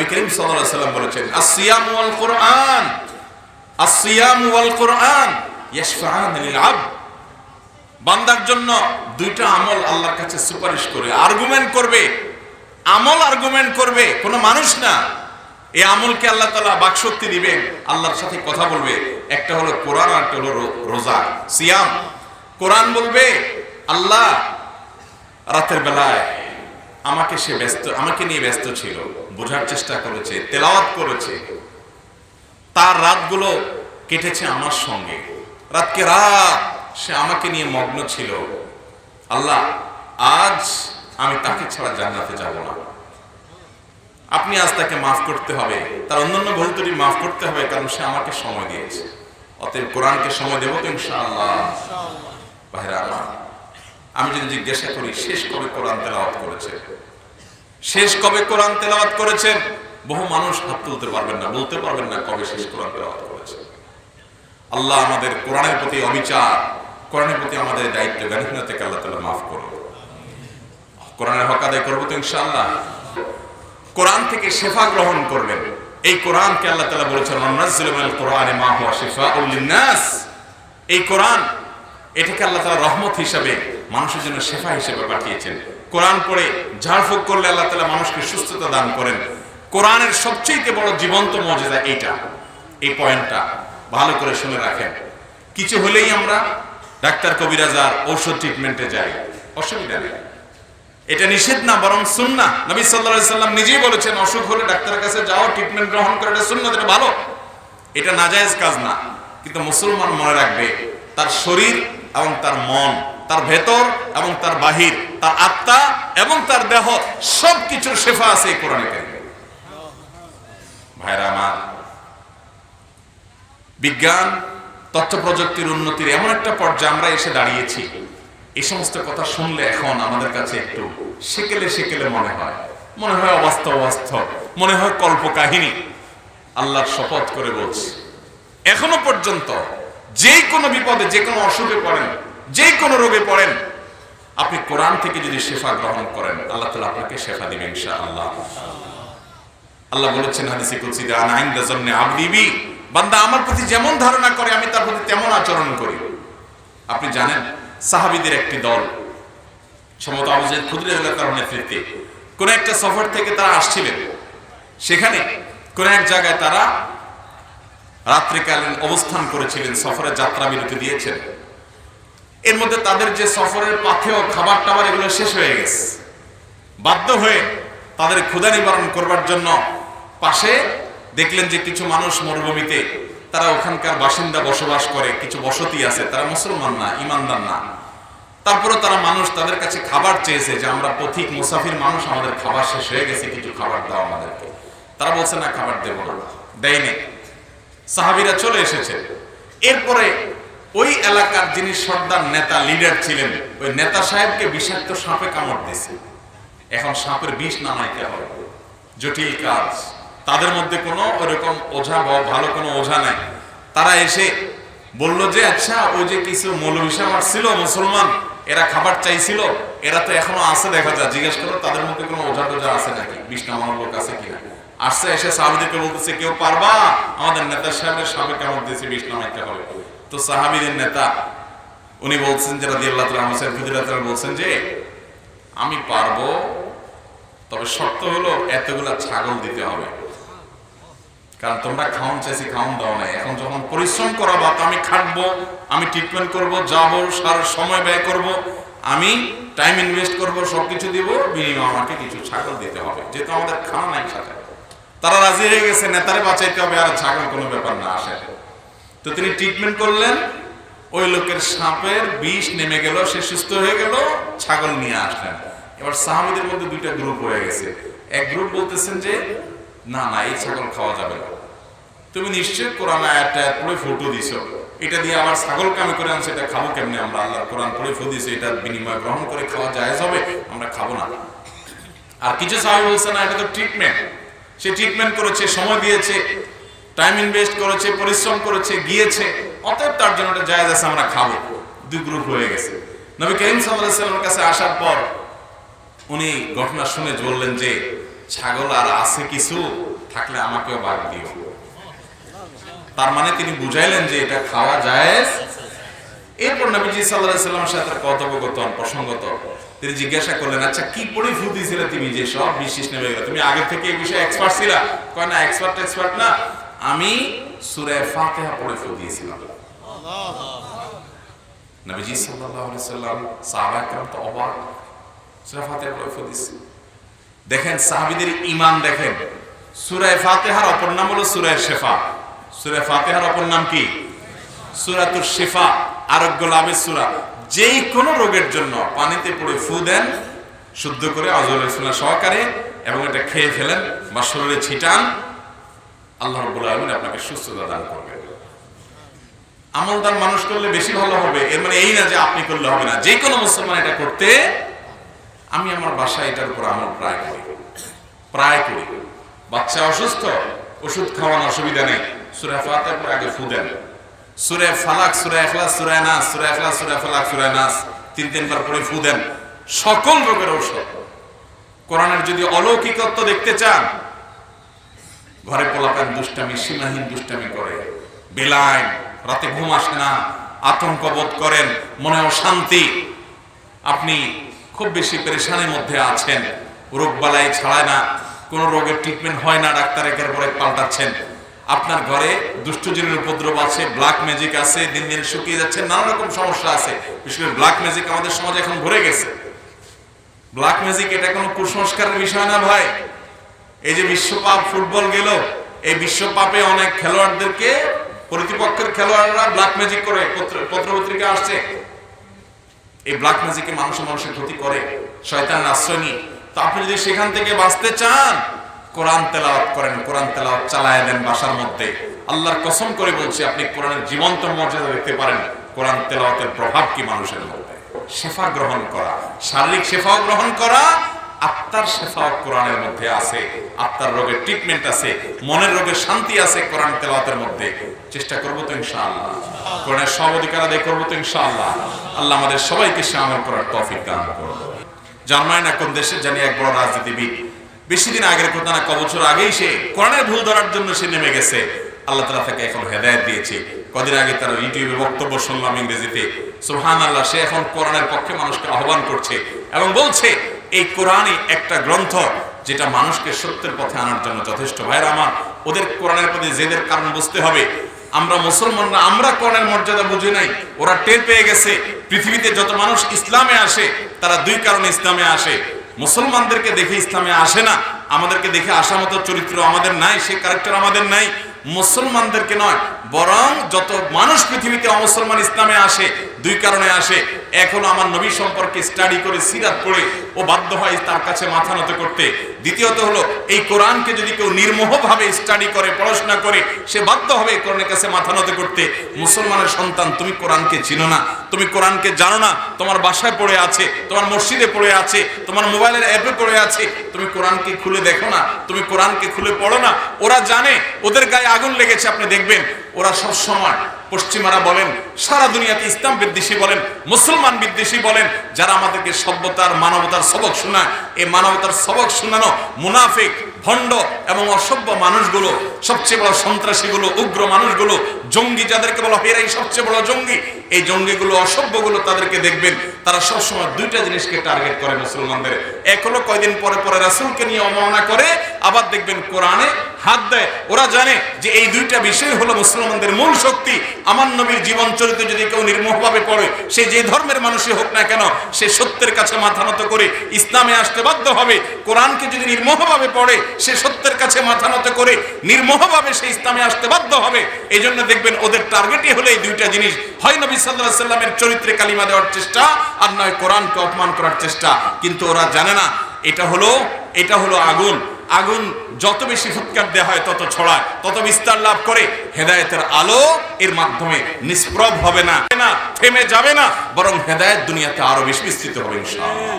নবী করিম সাল্লাল্লাহু আলাইহি ওয়াসাল্লাম বলেছেন, আসসিয়াম ওয়াল কুরআন, আসসিয়াম ওয়াল কুরআন ইয়াশফাআন লিল আবদ। বান্দার জন্য দুইটা আমল আল্লাহর কাছে সুপারিশ করে, আর্গুমেন্ট করবে, আমল আর্গুমেন্ট করবে, কোনো মানুষ না। এই আমলকে আল্লাহ তাআলা বাকশক্তি দিবেন, আল্লাহর সাথে কথা বলবে। একটা হলো কোরআন, আর একটা হলো রোজা, সিয়াম। কোরআন বলবে, আল্লাহ রাতের বেলায় আমাকে নিয়ে ব্যস্ত ছিল, বোঝার চেষ্টা করেছে, তেলাওয়াত করেছে, তার রাতগুলো কেটেছে আমার সঙ্গে, রাতকে রাত সে আমাকে নিয়ে মগ্ন ছিল। আল্লাহ আজ আমি তাকে ছাড়া জান্নাতে যাব না, আপনি আজ তাকে মাফ করতে হবে, তার অন্যান্য ভুল ত্রুটি মাফ করতে হবে, কারণ সে আমাকে সময় দিয়েছে। অতএব কোরআনকে সময় দেব তো ইনশাআল্লাহ। ভাইরা আমার, আমি যদি জিজ্ঞাসা করি শেষ কবে কোরআন তেলাওয়াত করেছে, শেষ কবে কোরআন তেলাওয়াত করেছেন, বহু মানুষ হাত তুলতে পারবেন না, বলতে পারবেন না কবে শেষ কোরআন তেলাওয়াত করেছে। আল্লাহ আমাদের কোরআনের প্রতি অবিচার, কোরআনের প্রতি আমাদের দায়িত্ব জ্ঞানহীনতাকে আল্লাহ তাআলা মাফ করুন। কোরআনের হক আদায় করবো তো ইনশাআল্লাহ। কোরআন থেকে শিফা গ্রহণ করবেন। এই কোরআনকে আল্লাহ তাআলা বলেছেন, ওয়ানাজ্জিলু মিনাল কুরআনি মা হুয়া শিফাউল লিন-নাস। এই কোরআন, এটাকে আল্লাহ তাআলা রহমত হিসেবে মানুষের জন্য শিফা হিসেবে পাঠিয়েছেন। কোরআন পড়ে ঝাড়ফুঁক করলে আল্লাহ তাআলা মানুষকে সুস্থতা দান করেন। কোরআনের সবচেয়ে বড় জীবন্ত মুজিজা এইটা। এই পয়েন্টটা ভালো করে শুনে রাখেন। কিছু হলেই আমরা ডাক্তার কবিরাজার ঔষধ ট্রিটমেন্টে যাই, অসুবিধা নেই, এটা নিষেধ না, বরং সুন্নাহ। নবী সাল্লাল্লাহু আলাইহি সাল্লাম নিজেই বলেছেন, অসুখ হলে ডাক্তারের কাছে যাও, ট্রিটমেন্ট গ্রহণ করে, এটা সুন্নাত, এটা ভালো, এটা নাজায়েজ কাজ না। কিন্তু মুসলমান মনে রাখবে, তার শরীর এবং তার মন, তার ভেতর এবং তার বাহির, তার আত্মা এবং তার দেহ, সবকিছুর শিফা আছে এই কোরআনে কারিমে। ভাইরা আমার, বিজ্ঞান তথ্য প্রযুক্তির উন্নতির এমন একটা পর্যায়ে আমরা এসে দাঁড়িয়েছি, এই সমস্ত কথা শুনলে এখন আমাদের কাছে একটু সেকেলে সেকেলে মনে হয় অবাস্তব, মনে হয় কল্প কাহিনী। আল্লাহর শপথ করে বলছি, এখনো পর্যন্ত যে কোনো বিপদে, যে কোনো অসুখে পড়েন, যে কোনো রোগে পড়েন, আপনি কোরআন থেকে যদি শিফা গ্রহণ করেন, আল্লাহ তাআলা আপনাকে শিফা দিবেন ইনশাআল্লাহ। আল্লাহ বলেছেন হাদিসে কুদসিতে, আনা ইনদা যান্নি আবদি বি, বান্দা আমার প্রতি যেমন ধারণা করে আমি তার প্রতি তেমন আচরণ করি। আপনি জানেন, সাহাবীদের একটি দল, সম্ভবত আবু যায়েদ খুদরি রাদিয়াল্লাহু তাআলার নেতৃত্বে কোন একটা সফর থেকে তারা আসছিলেন। সেখানে কোন এক জায়গায় তারা রাত্রিকালীন অবস্থান করেছিলেন, সফরের যাত্রা বিরতি দিয়েছেন। এর মধ্যে তাদের যে সফরের পাথেয় খাবার টাবার এগুলো শেষ হয়ে গেছে। বাধ্য হয়ে তাদের ক্ষুধা নিবারণ করবার জন্য পাশে দেখলেন যে কিছু মানুষ মরুভূমিতে, তারা ওখানকার বাসিন্দা বসবাস করে, কিছু বসতি আছে, তারা মুসলমান না, ইমানদার না। তারপরে তারা মানুষ তাদের কাছে খাবার চেয়েছে যে আমরা পথিক মুসাফির মানুষ, আমাদের খাবার শেষ হয়ে গেছে, কিছু খাবার দাও আমাদেরকে। তারা বলছে না, খাবার দেব না, দেয়নি। সাহাবীরা চলে এসেছে। এরপরে ওই এলাকার যিনি সর্দার, নেতা, লিডার ছিলেন, ওই নেতা সাহেবকে বিষাক্ত সাপে কামড় দিয়েছে। এখন সাপের বিষ নামাইতে হবে, জটিল কাজ। তাদের মধ্যে কোনো ওরকম ওঝা বা ভালো কোনো ওঝা নাই। তারা এসে বলল যে, আচ্ছা ওই যে কিছু মৌলভী সাহেব ছিল মুসলমান, এরা খাবার চাইছিল, এরা তো এখনো আছে দেখা যায়, জিজ্ঞেস করো তাদের মধ্যে কোনো ওঝা টোঝা আছে নাকি, বিষ নামানোর লোক আছে কিনা। আসছে, এসে সাহাবীদেরকে বলতেছে, কেউ পারবা, আমাদের নেতা সাহেবের সাপে কামড় দিয়েছে, বিষ নামাইতে হবে। তো সাহাবীদের নেতা উনি বলছেন, যে রাদিয়াল্লাহু তাআলা আনহু খুদরি রাদিয়াল্লাহু তাআলা বলছেন যে, আমি পারবো, তবে শর্ত হলো এতগুলা ছাগল দিতে হবে, কারণ তোমরা খাওয়ান চাইছি, খাওয়ান দাও নাই। এখন যখন পরিশ্রম করাবো, তো আমি খাটবো, আমি ট্রিটমেন্ট করবো, যাবো, সারা সময় ব্যয় করব, আমি টাইম ইনভেস্ট করব, সবকিছু দিব, বিনিময়ে আমাকে কিছু ছাগল দিতে হবে, যেহেতু আমাদের খাওয়া নাই সাথে। তারা রাজি হয়ে গেছে, নেতারে বাঁচাইতে হবে, আর ছাগল কোনো ব্যাপার না আসে। তো তিনি ট্রিটমেন্ট করলেন, ওই লোকের সাপের বিষ নেমে গেল, সে সুস্থ হয়ে গেল, ছাগল নিয়ে আসলেন। এবার সাহাবীদের মধ্যে দুইটা গ্রুপ হয়ে গেছে। এক গ্রুপ বলতেছেন যে, না না, এই ছাগল খাওয়া যাবে না, তুমি নিশ্চয় কোরআন আয়াতটা পড়ে ফটো দিছো, এটা দিয়ে আমার ছাগলকে আমি করে আনছি, এটা খাবো কেমনে আমরা, আল্লাহর কোরআন পড়ে ফটো দিছো, এটা বিনিময় গ্রহণ করে খাওয়া জায়েজ হবে, আমরা খাবো না। আর কিছু সাহাবী বলছে, না, এটা তো ট্রিটমেন্ট, সে ট্রিটমেন্ট করেছে, সময় দিয়েছে, টাইম ইনভেস্ট করেছে, পরিশ্রম করেছে, গিয়েছে, অতএব তার জন্য এটা জায়েজ আছে, আমরা খাবো। দুই গ্রুপ হয়ে গেছে। নবী করিম সাল্লাল্লাহু আলাইহি ওয়াসাল্লামের কাছে আসার পর উনি ঘটনা শুনে বললেন যে, ছাগল আর আছে কিছু, থাকলে আমাকেও ভাগ দিও। তার মানে তিনি বুঝাইলেন যে এটা খাওয়া জায়েজ। এরপর নবীজি সাল্লাল্লাহু আলাইহি ওয়াসাল্লামের সাথে কথোপকথন প্রসঙ্গত তিনি জিজ্ঞাসা করলেন, আচ্ছা কি পড়ে ফু দিয়েছিলে তুমি যে সব বিশ্বাস নেমে গেল, তুমি আগে থেকে এই বিষয়ে এক্সপার্ট ছিলা? কয় না, এক্সপার্ট না, আমি সূরা ফাতিহা পড়ে ফু দিয়েছিলাম। নবীজি সাল্লাল্লাহু আলাইহি ওয়াসাল্লাম সাহাবায়ে কেরাম তো অবাক, সূরা ফাতিহা পড়ে ফু দিয়েছে। দেখেন সাহাবীদের ঈমান দেখেন। সূরা ফাতিহার অপর নাম হলো সূরা শিফা। সূরা ফাতিহার অপর নাম কি? সূরাতুশ শিফা, আরোগ্য লাভের সূরা। যেই কোনো রোগের জন্য পানিতে পড়ে ফু দেন শুদ্ধ করে আজলের সুন্নাহ সহকারে, এবং এটা খেয়ে ফেলেন বা শরীরে ছিটান, আল্লাহ রাব্বুল আলামিন আপনাকে সুস্থতা দান করবেন। আমলদার মানুষ করলে বেশি ভালো হবে, এর মানে এই না যে আপনি করলে হবে না। যে কোনো মুসলমান এটা করতে, আমি আমার বাসায় এটার উপর আমল প্রায় করি। বাচ্চা অসুস্থ, ওষুধ খাওয়ানোর অসুবিধা নেই, সূরা ফাতিহার পর আগে ফু দেন। সূরা ফালাক, সূরা ইখলাস, সূরা নাস, সূরা ইখলাস, সূরা ফালাক, সূরা নাস তিনবার করে ফু দেন। সকল রোগের ঔষধ। কোরআনের যদি অলৌকিকত্ব দেখতে চান, ঘরে পোলাপান দুষ্টামি, সীমাহীন দুষ্টামি করে, বেলায় রাতে ঘুম আসে না, আতঙ্ক বোধ করেন, মনে অশান্তি, আপনি খুব বেশি পেরেশানির মধ্যে আছেন, রোগ বালাই ছাড়ায় না, কোন রোগের ট্রিটমেন্ট হয় না, ডাক্তার একের পর এক পাল্টাচ্ছেন, আপনার ঘরে দুষ্টজিনের উপদ্রব আছে, ব্ল্যাক ম্যাজিক আছে, দিন দিন শুকিয়ে যাচ্ছে, নানা রকম সমস্যা আছে। বিশেষ করে ব্ল্যাক ম্যাজিক আমাদের সমাজে এখন ভরে গেছে। ব্ল্যাক ম্যাজিক এটা কোনো কুসংস্কারের বিষয় না ভাই। এই যে বিশ্বকাপ ফুটবল গেল, এই বিশ্বকাপে অনেক খেলোয়াড়দেরকে প্রতিপক্ষের খেলোয়াড়রা ব্ল্যাক ম্যাজিক করে, পত্রপত্রিকা আসছে। এই ব্ল্যাক ম্যাজিকে মানুষের ক্ষতি করে, শয়তানের আশ্রয় নিয়ে। তো আপনি যদি সেখান থেকে বাঁচতে চান, কোরআন তেলাওয়াত করেন, কোরআন তেলাওয়াত চালায় দেন বাসার মধ্যে। আল্লাহর কসম করে বলছি, আপনি কোরআনের জীবন্ত মর্যাদা দেখতে পারেন। কোরআন তেলাওয়াতের প্রভাব কি মানুষের মধ্যে? শেফা গ্রহণ করা, শারীরিক শেফাও গ্রহণ করা, আত্মার শেফাও কোরআনের মধ্যে আছে। আত্মার রোগের ট্রিটমেন্ট আছে, মনের রোগের শান্তি আছে কোরআন তেলাওয়াতের মধ্যে। চেষ্টা করবো তো ইনশাআল্লাহ, কোরআনের সব অধিকার আদায় করবো তো ইনশাআল্লাহ। আল্লাহ আমাদের সবাইকে সে আমল করার তৌফিক দান করুন। জার্মানি না কোন দেশে জানি এক বড় রাজনীতিবিদ, বেশি দিন আগের কথা না, কবছর আগেই সে কোরআনের ভুল ধরার জন্য সে নেমে গেছে। আল্লাহ তাআলা তাকে এখন হেদায়েত দিয়েছে। কদিন আগে তার ইউটিউবে বক্তব্য শুনলাম ইংরেজিতে, সুবহানাল্লাহ, সে এখন কোরআনের পক্ষে মানুষকে আহ্বান করছে এবং বলছে এই কোরআনই একটা গ্রন্থ যেটা মানুষকে সত্যের পথে আনার জন্য যথেষ্ট। ভাইরা আমার, ওদের কোরআনের প্রতি জেদের কারণ বুঝতে হবে। আমরা মুসলমানরা, আমরা কোরআনের মর্যাদা বুঝি নাই, ওরা টের পেয়ে গেছে। পৃথিবীতে যত মানুষ ইসলামে আসে তারা দুই কারণে ইসলামে আসে। মুসলমানদেরকে দেখে ইসলামে আসে না, আমাদেরকে দেখে আসার মতো চরিত্র আমাদের নাই, সে ক্যারেক্টার আমাদের নাই। মুসলমানদেরকে নয়, বরং যত মানুষ পৃথিবীতে অমুসলমান ইসলামে আসে দুই কারণে আসে। এক হলো আমার নবী সম্পর্কে স্টাডি করে, সিরাত পড়ে ও বাধ্য হয় তার কাছে মাথা নত করতে। দ্বিতীয়ত হলো এই কোরআনকে যদি কেউ নির্মোহভাবে স্টাডি করে, পড়াশোনা করে, সে বাধ্য হবে এই কোরআনের কাছে মাথা নত করতে। মুসলমানের সন্তান, তুমি কোরআনকে চিনো না, তুমি কোরআনকে জানো না, তোমার বাসায় পড়ে আছে, তোমার মসজিদে পড়ে আছে, তোমার মোবাইলের অ্যাপে পড়ে আছে, তুমি কোরআনকে খুলে দেখো না, তুমি কোরআনকে খুলে পড়ো না। ওরা জানে, ওদের গায়ে আগুন লেগেছে। আপনি দেখবেন ওরা সব সময়, পশ্চিমারা বলেন, সারা দুনিয়াতে ইসলাম বিদ্বেষী বলেন, মুসলমান বিদ্বেষী বলেন, যারা আমাদেরকে সভ্যতার, মানবতার সবক শোনায়, এই মানবতার সবক শোনানো মুনাফিক, ভণ্ড এবং অসভ্য মানুষগুলো, সবচেয়ে বড় সন্ত্রাসীগুলো, উগ্র মানুষগুলো, জঙ্গি যাদেরকে বলা হয়, এরাই সবচেয়ে বড় জঙ্গি। এই জঙ্গিগুলো, অসভ্যগুলো, তাদেরকে দেখবেন তারা সবসময় দুইটা জিনিসকে টার্গেট করে মুসলমানদের। এক হলো কয়দিন পরে পরে রাসূলকে নিয়ে অবমাননা করে, আবার দেখবেন কোরআনে হাত দেয়। ওরা জানে যে এই দুইটা বিষয় হলো মুসলমানদের মূল শক্তি। আমার নবীর জীবন চরিত্র যদি কেউ নির্মোহভাবে পড়ে, সে যে ধর্মের মানুষই হোক না কেন, সে সত্যের কাছে মাথা নত করে ইসলামে আসতে বাধ্য হবে। কোরআনকে যদি নির্মোহভাবে পড়ে, সে সত্যের কাছে মাথা নত করে নির্মোহভাবে সে ইসলামে আসতে বাধ্য হবে। এই জন্য দেখবেন ওদের টার্গেটই হলো এই দুইটা জিনিস, হয় নবী সাল্লাল্লাহু আলাইহি সাল্লামের চরিত্রে কালিমা দেওয়ার চেষ্টা, আর নয় কোরআনকে অপমান করার চেষ্টা। কিন্তু ওরা জানে না এটা হলো আগুন। আগুন যত বেশি ফুৎকার দেওয়া হয় তত ছড়ায়, তত বিস্তার লাভ করে। হেদায়েতের আলো এর মাধ্যমে নিষ্প্রভ হবে না, থেমে যাবে না, বরং হেদায়েত দুনিয়াতে আরো বেশি বিস্তৃত হবে ইনশাআল্লাহ।